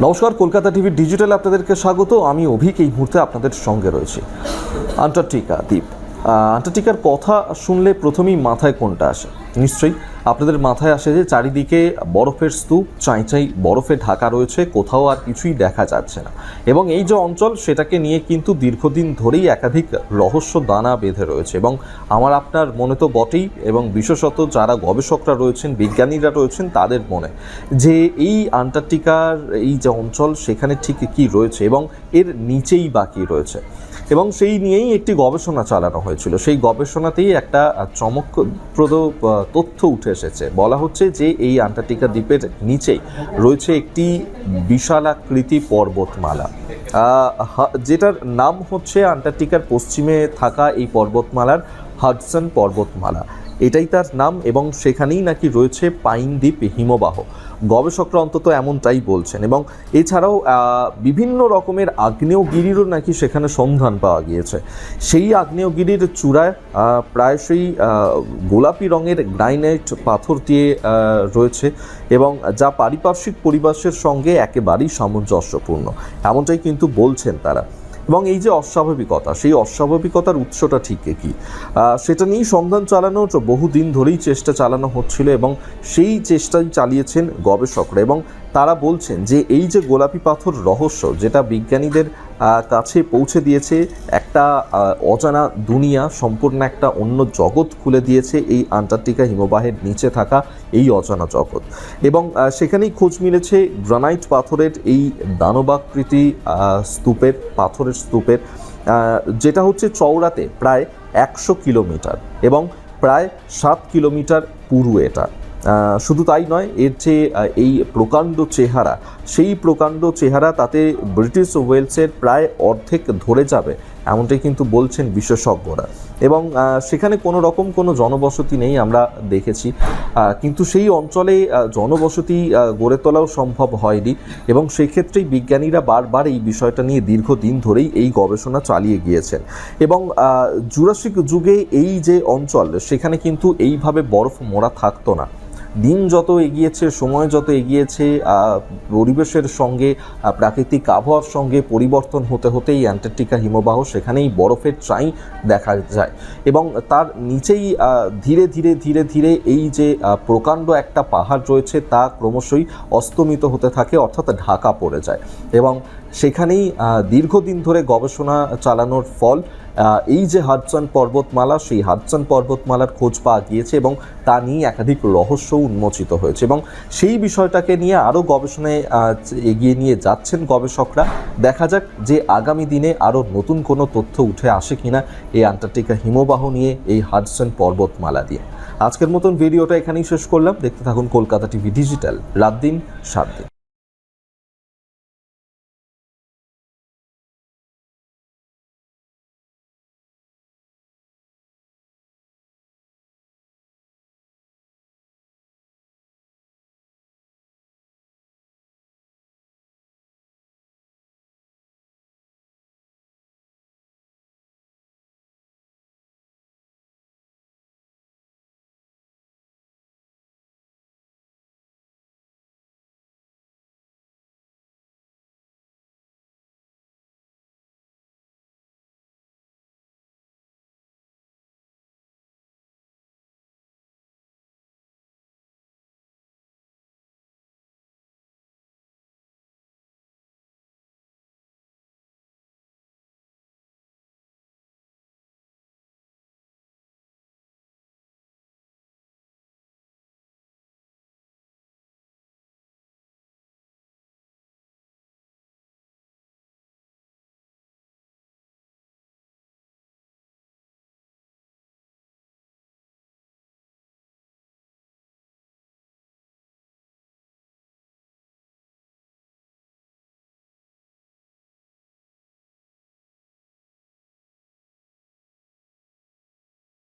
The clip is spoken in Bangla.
নমস্কার, কলকাতা টিভি ডিজিটাল আপনাদেরকে স্বাগত। আমি অভিক এই মুহূর্তে আপনাদের সঙ্গে রয়েছি। আন্টার্কটিকা দ্বীপ। আন্টার্কটিকার কথা শুনলে প্রথমেই মাথায় কোনটা আসে? নিশ্চয়ই আপনাদের মাথায় আসে যে চারিদিকে বরফের স্তূপ, চাই বরফে ঢাকা রয়েছে, কোথাও আর কিছুই দেখা যাচ্ছে না। এবং এই যে অঞ্চল, সেটাকে নিয়ে কিন্তু দীর্ঘদিন ধরেই একাধিক রহস্য দানা বেঁধে রয়েছে। এবং আমার আপনার মনে তো বটেই, এবং বিশেষত যারা গবেষকরা রয়েছেন, বিজ্ঞানীরা রয়েছেন, তাদের মনে যে এই আন্টার্কটিকার এই যে অঞ্চল, সেখানে ঠিক কী রয়েছে এবং এর নিচেই বা কী রয়েছে। এবং সেই নিয়েই একটি গবেষণা চালানো হয়েছিল। সেই গবেষণাতেই একটা চমকপ্রদ তথ্য উঠে এসেছে। বলা হচ্ছে যে এই আন্টার্কটিকা দ্বীপের নিচেই রয়েছে একটি বিশালাকৃতি পর্বতমালা, যেটার নাম হচ্ছে আন্টার্কটিকার পশ্চিমে থাকা এই পর্বতমালার হাডসন পর্বতমালা। এটাই তার নাম, এবং সেখানেই নাকি রয়েছে পাইন দ্বীপ হিমবাহ। গবেষকরা অন্তত এমনটাই বলছেন। এবং এছাড়াও বিভিন্ন রকমের আগ্নেয়গিরিরও নাকি সেখানে সন্ধান পাওয়া গিয়েছে। সেই আগ্নেয়গিরির চূড়ায় প্রায়শই গোলাপি রঙের গ্রানাইট পাথর দিয়ে রয়েছে, এবং যা পারিপার্শ্বিক পরিবেশের সঙ্গে একেবারেই সামঞ্জস্যপূর্ণ, এমনটাই কিন্তু বলছেন তারা। এবং এই যে অস্বাভাবিকতা, সেই অস্বাভাবিকতার উৎসটা ঠিক কী, সেটা নিয়েই সন্ধান চালানোর বহুদিন ধরেই চেষ্টা চালানো হচ্ছিল, এবং সেই চেষ্টাই চালিয়েছেন গবেষকরা। এবং তারা বলছেন যে এই যে গোলাপি পাথর রহস্য, যেটা বিজ্ঞানীদের কাছে পৌঁছে দিয়েছে একটা অজানা দুনিয়া, সম্পূর্ণ একটা অন্য জগৎ খুলে দিয়েছে এই আন্টার্কটিকা হিমবাহের নিচে থাকা এই অজানা জগৎ। এবং সেখানেই খোঁজ মিলেছে গ্রানাইট পাথরের এই দানবাকৃতি স্তূপের, পাথরের স্তূপের, যেটা হচ্ছে চওড়াতে প্রায় 100 কিলোমিটার এবং প্রায় 7 কিলোমিটার পুরু এটা। শুধু তাই নয়, এর যে এই প্রকাণ্ড চেহারা, সেই প্রকাণ্ড চেহারা তাতে ব্রিটিশ ওয়েলসের প্রায় অর্ধেক ধরে যাবে, এমনটাই কিন্তু বলছেন বিশেষজ্ঞরা। এবং সেখানে কোনো রকম কোনো জনবসতি নেই, আমরা দেখেছি, কিন্তু সেই অঞ্চলে জনবসতি গড়ে তোলাও সম্ভব হয়নি। এবং সেক্ষেত্রেই বিজ্ঞানীরা বারবার এই বিষয়টা নিয়ে দীর্ঘদিন ধরেই এই গবেষণা চালিয়ে গিয়েছেন। এবং জুরাসিক যুগে এই যে অঞ্চল, সেখানে কিন্তু এইভাবে বরফ মোড়া থাকতো না। দিন যত এগিয়েছে, সময় যত এগিয়েছে, পরিবেশের সঙ্গে, প্রাকৃতিক আবহাওয়ার সঙ্গে পরিবর্তন হতে হতে এই অ্যান্টার্কটিকা হিমবাহ, সেখানেই বরফের চাই দেখা যায়। এবং তার নিচেই ধীরে ধীরে ধীরে ধীরে এই যে প্রকাণ্ড একটা পাহাড় রয়েছে, তা ক্রমশই অস্তমিত হতে থাকে, অর্থাৎ ঢাকা পড়ে যায়। এবং সেখানেই দীর্ঘদিন ধরে গবেষণা চালানোর ফল এই যে হাডসন পর্বতমালা, সেই হাডসন পর্বতমালার খোঁজ পাওয়া গিয়েছে, এবং তা নিয়ে একাধিক রহস্য উন্মোচিত হয়েছে। এবং সেই বিষয়টাকে নিয়ে আরও গবেষণায় এগিয়ে নিয়ে যাচ্ছেন গবেষকরা। দেখা যাক যে আগামী দিনে আরও নতুন কোনো তথ্য উঠে আসে কিনা এই আন্টার্কটিকা হিমবাহ নিয়ে, এই হাডসন পর্বতমালা দিয়ে। আজকের মতন ভিডিওটা এখানেই শেষ করলাম। দেখতে থাকুন কলকাতা টিভি ডিজিটাল, রাত দিন 7 দিন।